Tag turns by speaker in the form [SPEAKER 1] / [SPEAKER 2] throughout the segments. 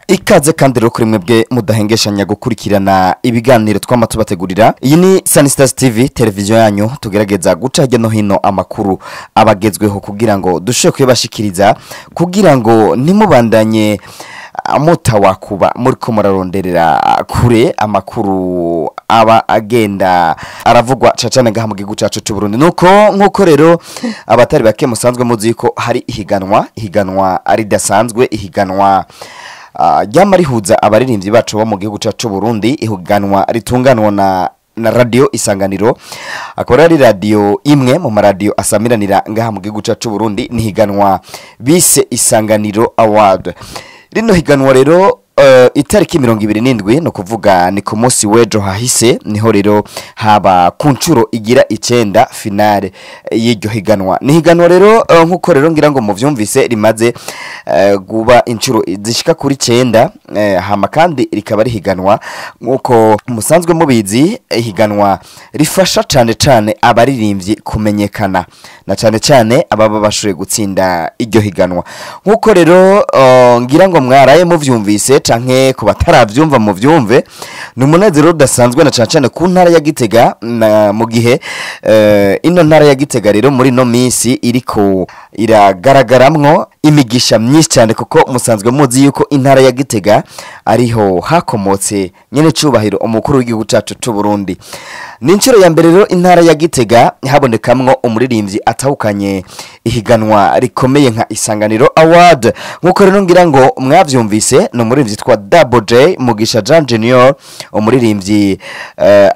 [SPEAKER 1] Ikaze kandi rero kuri mwebwe mudahengeshanya gukurikirana ibiganiro twama tubategurira. Iyi ni Sanistars Tv, televiziyo yanyu tugerageza guca hirya no hino amakuru abagezweho kugira ngo dushobore kuyabashikiriza, kugira ngo nimubandanye mutawakuba muri ko muraronderera kure amakuru aba agenda aravugwa cacane ngaha mu gihugu cacu c'Uburundi. Nuko rero abatari bake musanzwe muzi ko hari ihiganwa ari dasanzwe, ihiganwa ryama rihuza abaririmbyi bacu bo mu gihugu cacu Burundi, ihiganwa ritunganwa na radio Isanganiro, akora ari radio imwe mu maradio asamiranira ngaha mu gihugu cacu Burundi, ni higanwa bise Isanganiro Award. Rino higanwa rero itariki 27 no kuvuga ni ku munsi wejo hahise, niho rero haba kuncuro igira 9 finale y'iryo higanwa. Ni higanwa rero nkuko rero ngira ngo muvyumvise rimaze guba incuro zishika kuri 9, hama kandi rikaba ari higanwa nkuko musanzwe mubizi, higanwa rifasha cane abaririmbyi kumenyekana na cane ababa bashoboye gutsinda iryo higanwa. Nkuko rero ngira ngo mwaraye muvyumvise canke ku bataravyumva mu vyumve, numunezero udasanzwe na cane ku ntara ya Gitega, mu gihe ino ntara ya Gitega rero muri no minsi iriko iragaragaramwo imigisha myinshi cyane, kuko musanzwe muzi yuko intara ya Gitega ariho hakomotse nyene cubahiro umukuru w'igihugu cacu c'Uburundi. Ninciro ya mbere rero intara ya Gitega habonekamwo umuririmbyi atahukanye ihiganwa rikomeye nka Isanganiro Award. Nkuko rero ngira ngo mwavyumvise, no muririmbyi twa Double J Mugisha Jean Junior, umuririmbyi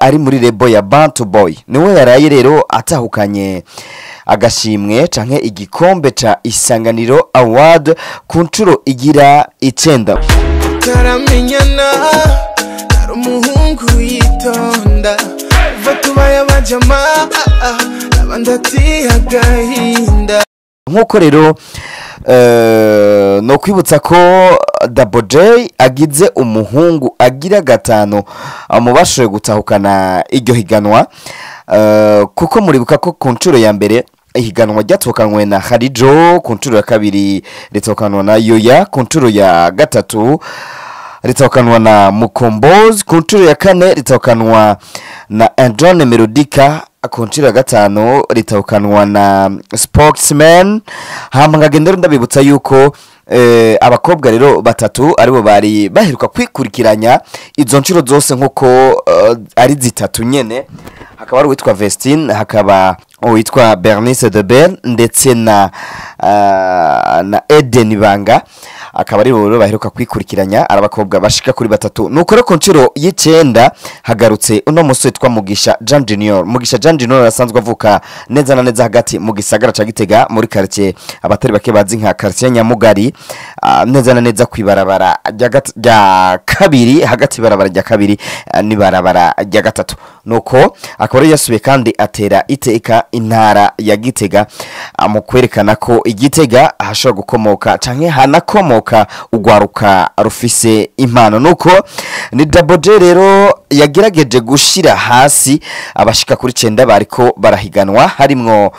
[SPEAKER 1] ari muri lebo ya Bantu Boy, niwe yaraye rero atahukanye agashimwe canke igikombe ca Isanganiro Award ku ncuro igira 9.
[SPEAKER 2] Karamenyana ari umuhungu yitonda vatubaya bajama abandati agahinda.
[SPEAKER 1] Nkuko rero no kwibutsa ko Double J agize umuhungu agira 5 amubashoye gutahukana iryo higanwa, kuko muribuka ko ku ncuro ya mbere ihiganwa ryatokanwe na Harijo, ku ncuro ya kabiri ritokanwa na Yoya, ku ncuro ya gatatu ritokanwa na Mukombozi, ku ncuro ya kane ritokanwa na Androne Melodica, ku ncuro ya gatanu ritokanwa na Spokesman. Hama ngagendera ndabibutsa yuko abakobwa rero batatu aribo bari baheruka kwikurikiranya izo ncuro zose nkuko ari zitatu nyene. Hakaba ari witwa Vestine, hakaba witwa Bernice de Bell, ndetse na Eden Banga. Akaba ari rero baheruka kwikurikiranya arabakobwa bashika kuri batatu. Nuko rero ku ncuro y'9 hagarutse uno musore witwa Mugisha Jean Junior. Mugisha Jean Junior asanzwe avuka neza na neza hagati mu gisagara ca Gitega, muri quartier abatari bake bazi nka quartier Nyamugari, neza na neza kwibarabara rya kabiri, hagati barabara rya kabiri ni barabara rya gatatu. Nuko akaba yasubiye kandi atera iteka intara ya Gitega, mu kwerekana ko Igitega ahashobora gukomoka canke hanakomoka ugwaruka rufise impano. Nuko ni Double J rero yagerageje gushira hasi abashika kuri 9 bariko barahiganwa, harimwo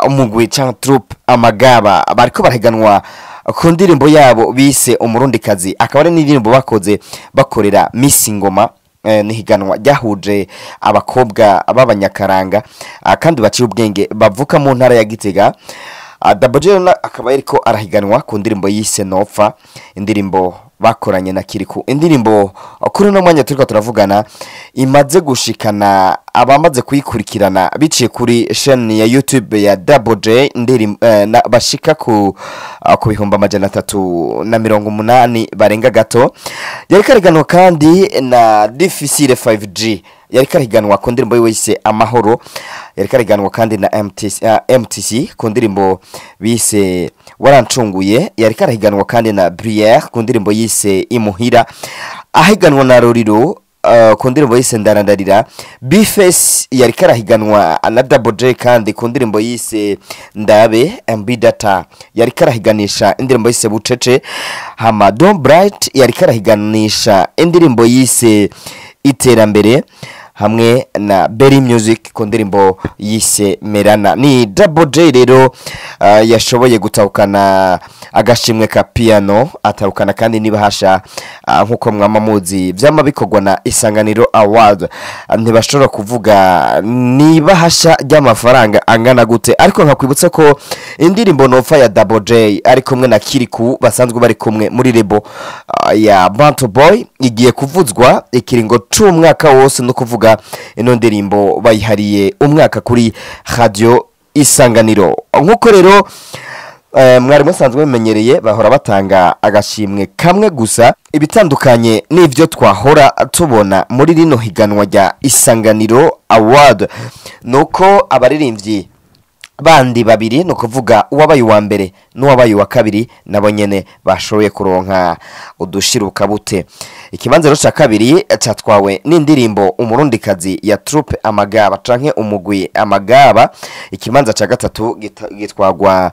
[SPEAKER 1] umugwi cyangwa troupe Amagaba bariko barahiganwa ku ndirimbo yabo bise Umurundikazi. Akaba ari n'indirimbo bakoze bakorera Miss Ngoma, ni higanwa ryahuje abakobwa b'abanyakaranga kandi baciye ubwenge bavuka mu ntara ya Gitega. Double J akaba yariko arahiganwa ku ndirimbo yise Nopfa, indirimbo bakoranye na Kiriku. Indirimbo kuri no mwanya turiko turavugana imaze gushikana abamaze kuyikurikirana biciye kuri chaîne ya YouTube ya Double J, bashika ku bihumba 380 barenga gato. Yariko ariganwa kandi na Difficile 5G, yariko ariganwa ku ndirimbo yise Amahoro. Yariko ariganwa kandi na MTC ku ndirimbo bise Warancunguye. Yariko ariganwa kandi na Brière ku ndirimbo yise Imuhira. Ahiganwa na Lolilo ku ndirimbo yise Ndarandarira. Bface yariko arahiganwa na Double J kandi ku ndirimbo yise Ndabe MB Data. Yariko arahiganisha indirimbo yise Bucece. Hama Don Bright yariko arahiganisha indirimbo yise Iterambere. hamwe na Berry Music ku ndirimbo yise Merana. Ni Double J rero yashoboye gutahukana agashimwe ka piano, atahukana kandi nibahasha nkuko mwamamuzi vyama bikogwa na Isanganiro Award. Ntibashobora kuvuga nibahasha ry'amafaranga angana gute, ariko nkakwibutsa ko indirimbo nopfa ya Double J ari kumwe na Kiriku basanzwe bari kumwe muri lebo ya Bantu Boy igiye kuvuzwa ikiringo c'umwaka wose, no kuvuga ino ndirimbo bayihariye umwaka kuri radio Isanganiro. Nkuko rero mwari musanzwe bimenyereye bahora batanga agashimwe kamwe gusa, ibitandukanye n'ivyo twahora tubona muri rino higanwa rya Isanganiro Award nuko abaririmbyi bandi babiri, no kuvuga uwabaye wa mbere n'uwabaye wa kabiri nabo nyene bashoboye kuronka udushiruka bute. Ikibanza ca kabiri catwawe n'indirimbo umurundikazi ya Troupe Amagaba canke umugwi Amagaba. Ikibanza ca gatatu gitwagwa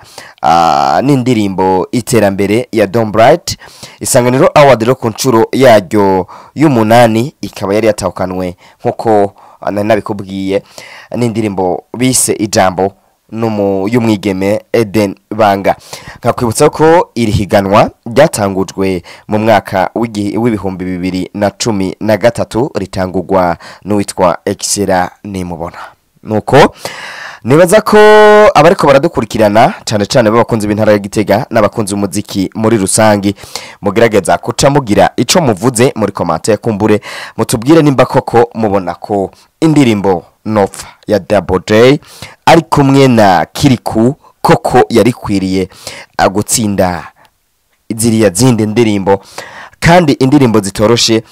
[SPEAKER 1] n'indirimbo Iterambere ya Don Bright. Isanganiro Award ro ku ncuro yaryo y'umunani ikaba yari yatahukanwe nkuko nabikubwiye n'indirimbo bise Ijambo y'umwigeme Eden Banga. Nkakwibutsa ko iri higanwa ryatangujwe mu mwaka w'ibihumbi 2013 ritangurwa n'uwitwa Excella Nimubona. Nuko nibaza ko abariko baradukurikirana cyane cyane b'abakunzi b'intara ya Gitega n'abakunzi umuziki muri rusangi mugerageza kuca mugira ico muvuze muri commentaire, kumbure mutubwire nimba koko mubona ko indirimbo Nopfa ya Double J ari kumwe na Kiriku koko yari kwiriye agutsinda ziriya zindi ndirimbo, kandi indirimbo zitoroshe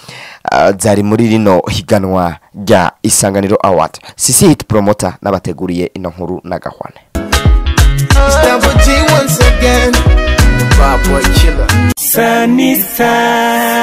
[SPEAKER 1] zari muri rino higanwa rya Isanganiro Award. Sisi hit promoter nabateguriye ino nkuru na Gahwane.
[SPEAKER 2] Double J once again, the bad boy killer.
[SPEAKER 3] Sanistars